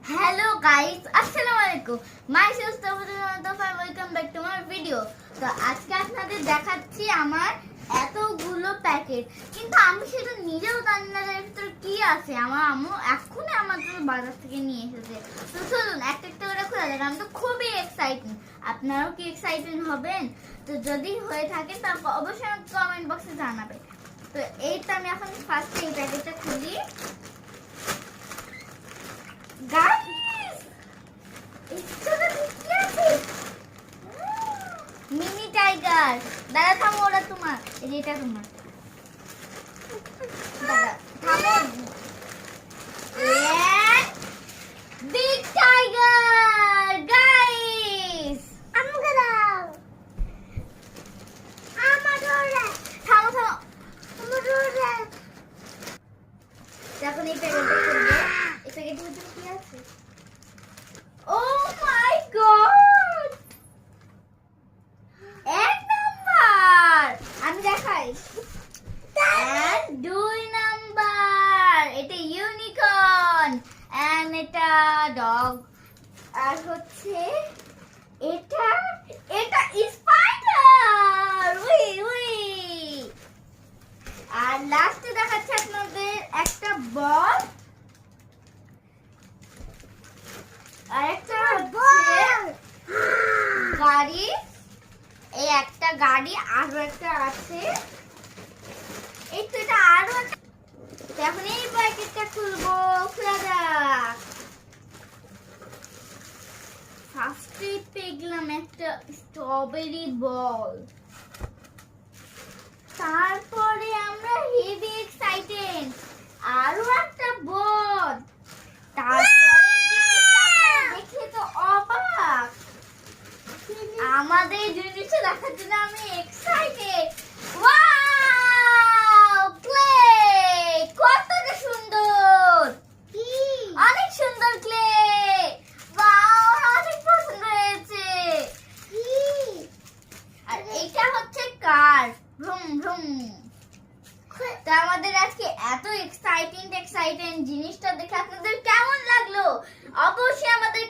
Hello guys, আসসালামু আলাইকুম। My sister welcome back to my video. তো আজকে আপনাদের দেখাচ্ছি আমার এতগুলো প্যাকেট, কিন্তু আমি সেটা নিজেও জানি না এর ভিতরে কি আছে। আমার আম্মু এখনই আমার জন্য বাজার থেকে নিয়ে এসেছে। তো চলুন একটা একটা করে খোলা যাক। আমি তো খুবই এক্সাইটেড। আপনারাও কি এক্সাইটেড হবেন? তো যদি হয়ে থাকে তারপর অবশ্যই আমাকে কমেন্ট বক্সে জানাবেন। তো এইটা আমি এখন ফার্স্টে এই প্যাকেটটা খুলি। Guys, mini tiger. দাদা থামো, ওরা তোমার, এটা তোমার। দাদা থামো। বিগ টাইগার গাইস, আমাকে দাও। আমার ওরে থামো থামো, আমার ওরে। এখন এই প্যাকেটটা খুলবো। এই প্যাকেটের ভিতরে কি আছে? Oh my god! এক নাম্বার আমি দেখাই। And 2 নাম্বার এটা ইউনিকর্ন, and এটা ডগ, আর হচ্ছে এটা স্পাইডার। We we. আর লাস্টে দেখাচ্ছি আপনাদের একটা বল, আর একটা গাড়ি। এই একটা গাড়ি, আরো একটা আছে। এই তো এটা আরো একটা। এখন এই প্যাকেটটা খুলবো, খোলা যাক। ফার্স্টে পেলাম একটা স্ট্রবেরি বল। তারপরে আমরা হেভি এক্সাইটেড, আরো একটা বল। তারপরে দেখে তো অবাক। আমাদের জিনিসটা দেখার জন্য আমি এক্সাইটেড। Wow, clay! কতটা সুন্দর, অনেক সুন্দর ক্লে। ওয়াও, অনেক পছন্দ হয়েছে। আর এটা হচ্ছে কার, ভ্রুম ভ্রুম। তো আমাদের আজকে এত এক্সাইটেড জিনিসটা দেখে আপনাদের কেমন লাগলো অবশ্যই আমাদের